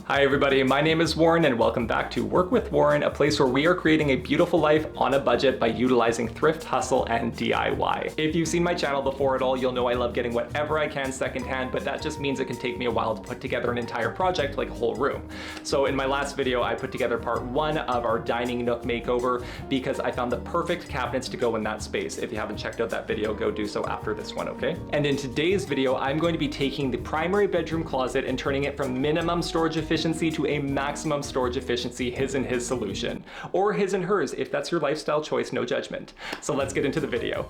Hi everybody, my name is Warren and welcome back to Work with Warren, a place where we are creating a beautiful life on a budget by utilizing thrift, hustle, and DIY. If you've seen my channel before at all, you'll know I love getting whatever I can secondhand, but that just means it can take me a while to put together an entire project like a whole room. So in my last video, I put together part 1 of our dining nook makeover because I found the perfect cabinets to go in that space. If you haven't checked out that video, go do so after this one, okay? And in today's video, I'm going to be taking the primary bedroom closet and turning it from minimum storage efficiency to a maximum storage efficiency, his and his solution. Or his and hers, if that's your lifestyle choice, no judgment. So let's get into the video.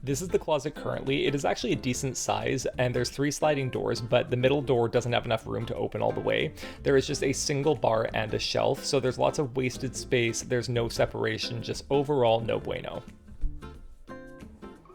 This is the closet currently. It is actually a decent size and there's 3 sliding doors, but the middle door doesn't have enough room to open all the way. There is just a single bar and a shelf, so there's lots of wasted space. There's no separation, just overall no bueno.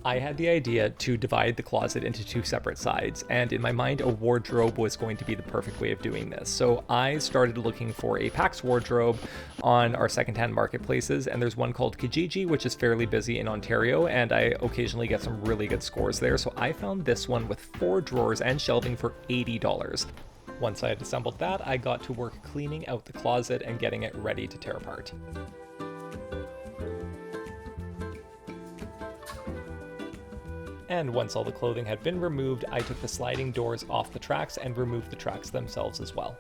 I had the idea to divide the closet into 2 separate sides, and in my mind a wardrobe was going to be the perfect way of doing this. So I started looking for a PAX wardrobe on our secondhand marketplaces, and there's one called Kijiji, which is fairly busy in Ontario, and I occasionally get some really good scores there. So I found this one with 4 drawers and shelving for $80. Once I had assembled that, I got to work cleaning out the closet and getting it ready to tear apart. And once all the clothing had been removed, I took the sliding doors off the tracks and removed the tracks themselves as well.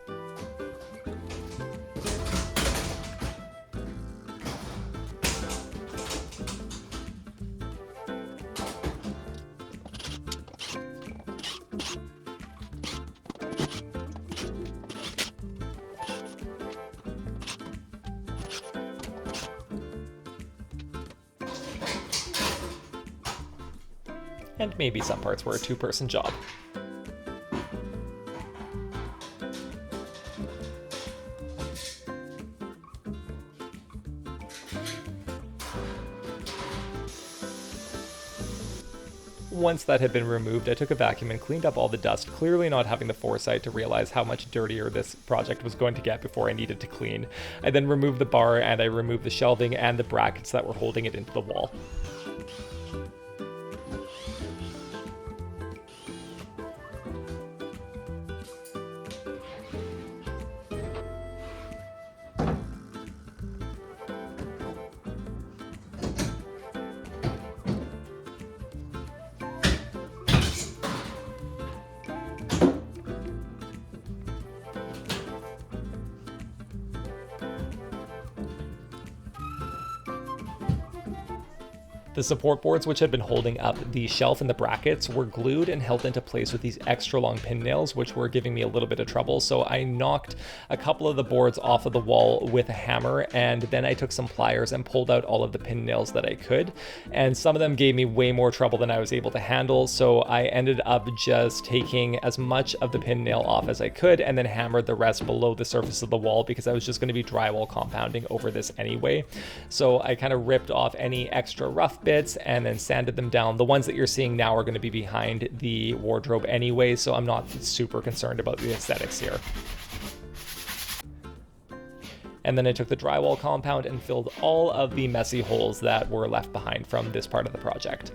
And maybe some parts were a 2-person job. Once that had been removed, I took a vacuum and cleaned up all the dust, clearly not having the foresight to realize how much dirtier this project was going to get before I needed to clean. I then removed the bar and I removed the shelving and the brackets that were holding it into the wall. The support boards, which had been holding up the shelf and the brackets, were glued and held into place with these extra long pin nails, which were giving me a little bit of trouble. So I knocked a couple of the boards off of the wall with a hammer, and then I took some pliers and pulled out all of the pin nails that I could. And some of them gave me way more trouble than I was able to handle. So I ended up just taking as much of the pin nail off as I could and then hammered the rest below the surface of the wall because I was just going to be drywall compounding over this anyway. So I kind of ripped off any extra rough bits and then sanded them down. The ones that you're seeing now are going to be behind the wardrobe anyway, so I'm not super concerned about the aesthetics here. And then I took the drywall compound and filled all of the messy holes that were left behind from this part of the project.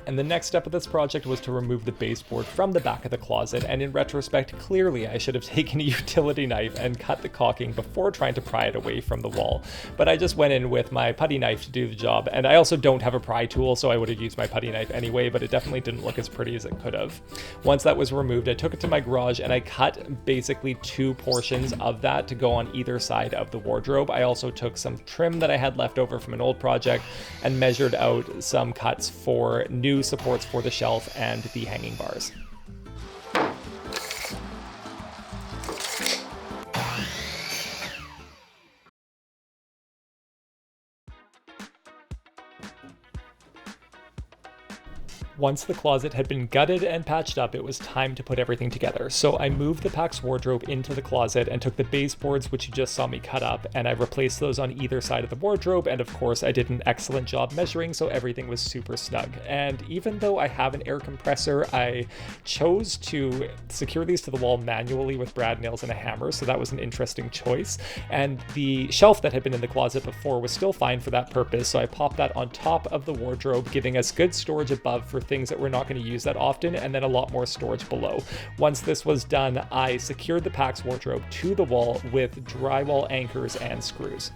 And the next step of this project was to remove the baseboard from the back of the closet, and in retrospect, clearly I should have taken a utility knife and cut the caulking before trying to pry it away from the wall. But I just went in with my putty knife to do the job, and I also don't have a pry tool, so I would have used my putty knife anyway, but it definitely didn't look as pretty as it could have. Once that was removed, I took it to my garage and I cut basically 2 portions of that to go on either side of the wardrobe. I also took some trim that I had left over from an old project and measured out some cuts for new supports for the shelf and the hanging bars. Once the closet had been gutted and patched up, it was time to put everything together. So I moved the PAX wardrobe into the closet and took the baseboards, which you just saw me cut up, and I replaced those on either side of the wardrobe. And of course, I did an excellent job measuring, so everything was super snug. And even though I have an air compressor, I chose to secure these to the wall manually with brad nails and a hammer, so that was an interesting choice. And the shelf that had been in the closet before was still fine for that purpose, so I popped that on top of the wardrobe, giving us good storage above for things that we're not going to use that often, and then a lot more storage below. Once this was done, I secured the PAX wardrobe to the wall with drywall anchors and screws.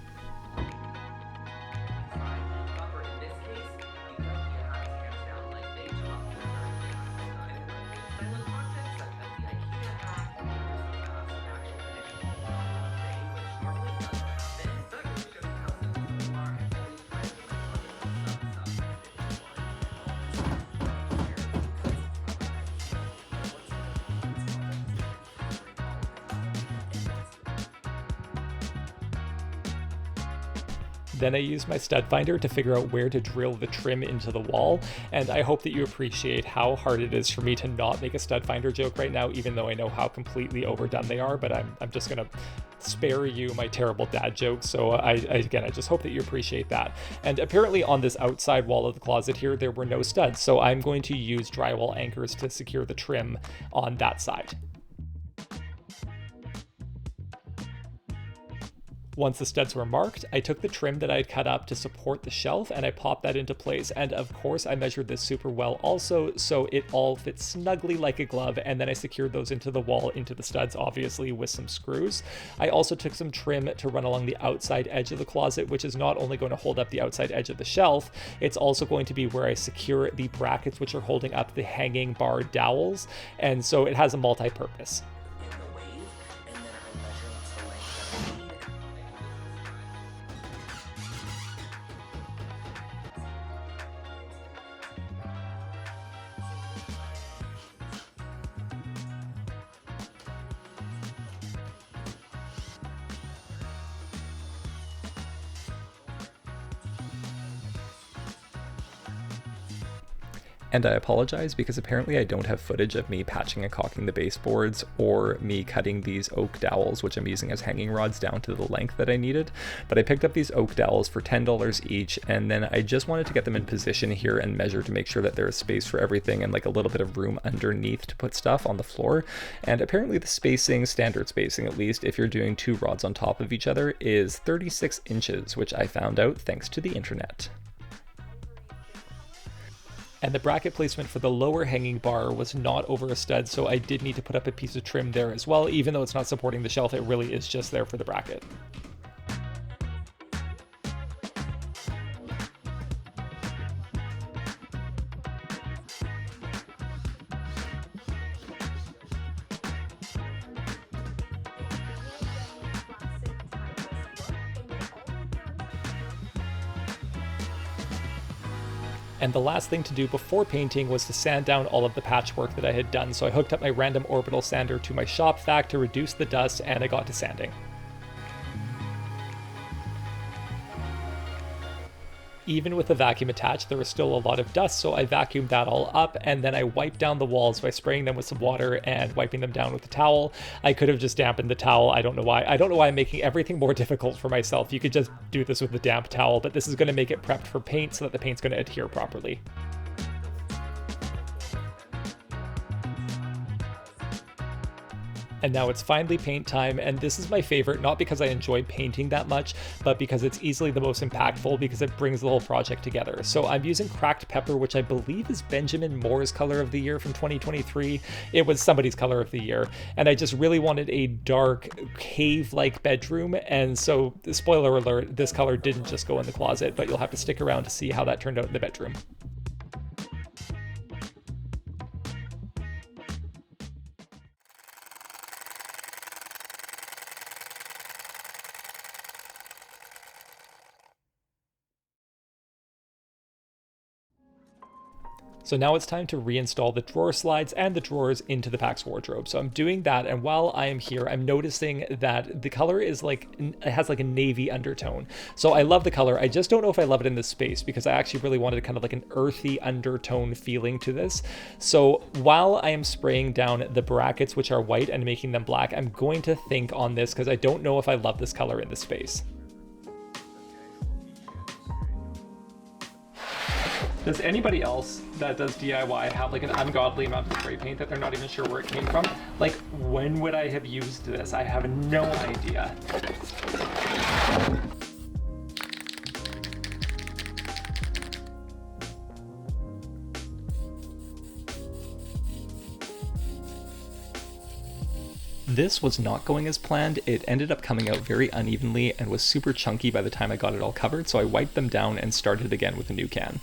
Then I used my stud finder to figure out where to drill the trim into the wall, and I hope that you appreciate how hard it is for me to not make a stud finder joke right now, even though I know how completely overdone they are, but I'm just gonna spare you my terrible dad jokes. So I just hope that you appreciate that. And apparently on this outside wall of the closet here, there were no studs, so I'm going to use drywall anchors to secure the trim on that side. Once the studs were marked, I took the trim that I had cut up to support the shelf and I popped that into place. And of course I measured this super well also, so it all fits snugly like a glove, and then I secured those into the wall, into the studs, obviously with some screws. I also took some trim to run along the outside edge of the closet, which is not only going to hold up the outside edge of the shelf, it's also going to be where I secure the brackets which are holding up the hanging bar dowels, and so it has a multi-purpose. And I apologize because apparently I don't have footage of me patching and caulking the baseboards or me cutting these oak dowels, which I'm using as hanging rods, down to the length that I needed. But I picked up these oak dowels for $10 each, and then I just wanted to get them in position here and measure to make sure that there is space for everything and like a little bit of room underneath to put stuff on the floor. And apparently the spacing, standard spacing at least, if you're doing 2 rods on top of each other, is 36 inches, which I found out thanks to the internet. And the bracket placement for the lower hanging bar was not over a stud, so I did need to put up a piece of trim there as well. Even though it's not supporting the shelf, it really is just there for the bracket. And the last thing to do before painting was to sand down all of the patchwork that I had done. So I hooked up my random orbital sander to my shop vac to reduce the dust, and I got to sanding. Even with the vacuum attached, there was still a lot of dust, so I vacuumed that all up, and then I wiped down the walls by spraying them with some water and wiping them down with a towel. I could have just dampened the towel. I don't know why. I don't know why I'm making everything more difficult for myself. You could just do this with a damp towel, but this is going to make it prepped for paint so that the paint's going to adhere properly. And now it's finally paint time, and this is my favorite, not because I enjoy painting that much, but because it's easily the most impactful because it brings the whole project together. So I'm using cracked pepper, which I believe is Benjamin Moore's color of the year from 2023. It was somebody's color of the year, and I just really wanted a dark cave-like bedroom, and so, spoiler alert, this color didn't just go in the closet, but you'll have to stick around to see how that turned out in the bedroom. So now it's time to reinstall the drawer slides and the drawers into the PAX wardrobe. So I'm doing that, and while I am here, I'm noticing that the color is like, it has like a navy undertone. So I love the color. I just don't know if I love it in this space because I actually really wanted kind of like an earthy undertone feeling to this. So while I am spraying down the brackets, which are white, and making them black, I'm going to think on this because I don't know if I love this color in this space. Does anybody else that does DIY have like an ungodly amount of spray paint that they're not even sure where it came from? Like, when would I have used this? I have no idea. This was not going as planned. It ended up coming out very unevenly and was super chunky by the time I got it all covered, so I wiped them down and started again with a new can.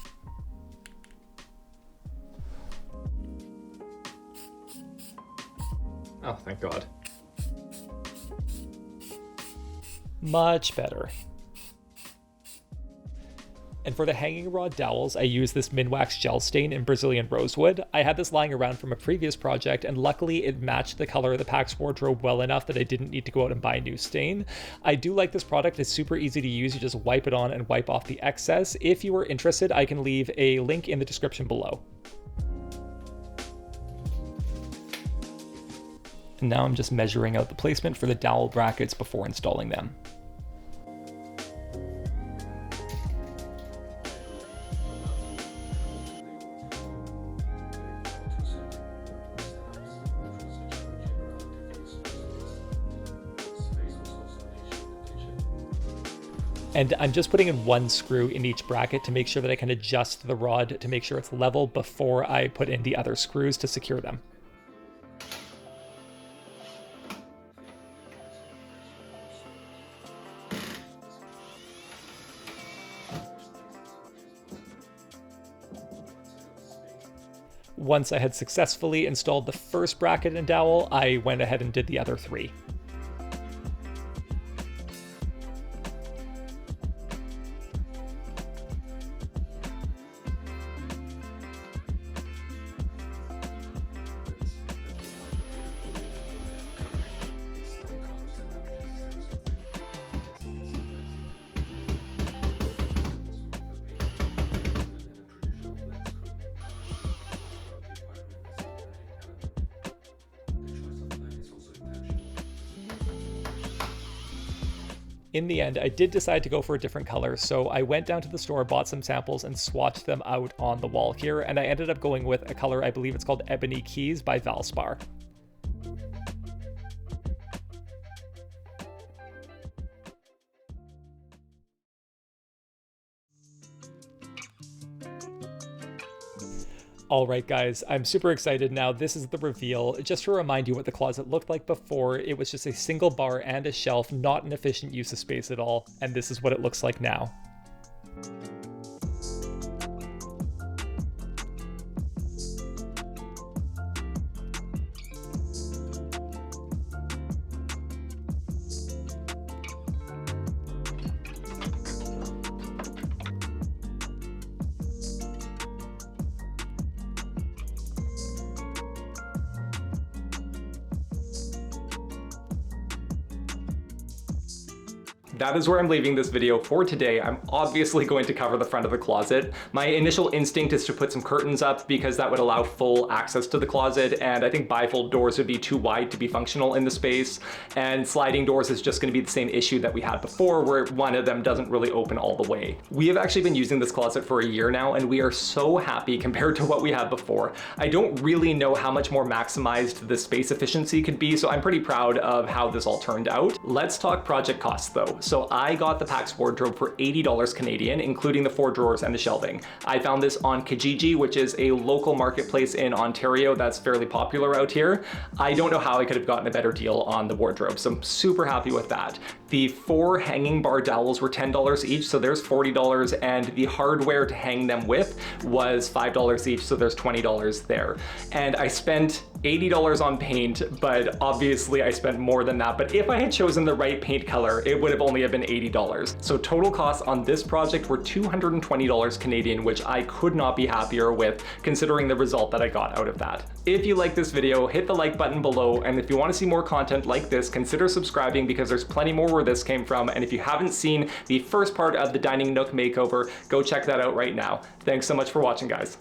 Oh, thank God. Much better. And for the hanging rod dowels, I used this Minwax gel stain in Brazilian Rosewood. I had this lying around from a previous project, and luckily it matched the color of the PAX wardrobe well enough that I didn't need to go out and buy a new stain. I do like this product. It's super easy to use. You just wipe it on and wipe off the excess. If you are interested, I can leave a link in the description below. And now I'm just measuring out the placement for the dowel brackets before installing them. And I'm just putting in one screw in each bracket to make sure that I can adjust the rod to make sure it's level before I put in the other screws to secure them. Once I had successfully installed the first bracket and dowel, I went ahead and did the other three. In the end, I did decide to go for a different color, so I went down to the store, bought some samples, and swatched them out on the wall here, and I ended up going with a color, I believe it's called Ebony Keys by Valspar. Alright guys, I'm super excited now. This is the reveal. Just to remind you what the closet looked like before, it was just a single bar and a shelf, not an efficient use of space at all, and this is what it looks like now. That is where I'm leaving this video for today. I'm obviously going to cover the front of the closet. My initial instinct is to put some curtains up because that would allow full access to the closet, and I think bifold doors would be too wide to be functional in the space, and sliding doors is just going to be the same issue that we had before where one of them doesn't really open all the way. We have actually been using this closet for a year now, and we are so happy compared to what we had before. I don't really know how much more maximized the space efficiency could be, so I'm pretty proud of how this all turned out. Let's talk project costs though. So I got the PAX wardrobe for $80 Canadian, including the 4 drawers and the shelving. I found this on Kijiji, which is a local marketplace in Ontario that's fairly popular out here. I don't know how I could have gotten a better deal on the wardrobe, so I'm super happy with that. The 4 hanging bar dowels were $10 each, so there's $40, and the hardware to hang them with was $5 each, so there's $20 there. And I spent $80 on paint, but obviously I spent more than that. But if I had chosen the right paint color, it would have only have been $80. So total costs on this project were $220 Canadian, which I could not be happier with considering the result that I got out of that. If you like this video, hit the like button below, and if you want to see more content like this, consider subscribing because there's plenty more where this came from. And if you haven't seen the first part of the Dining Nook makeover, go check that out right now. Thanks so much for watching, guys.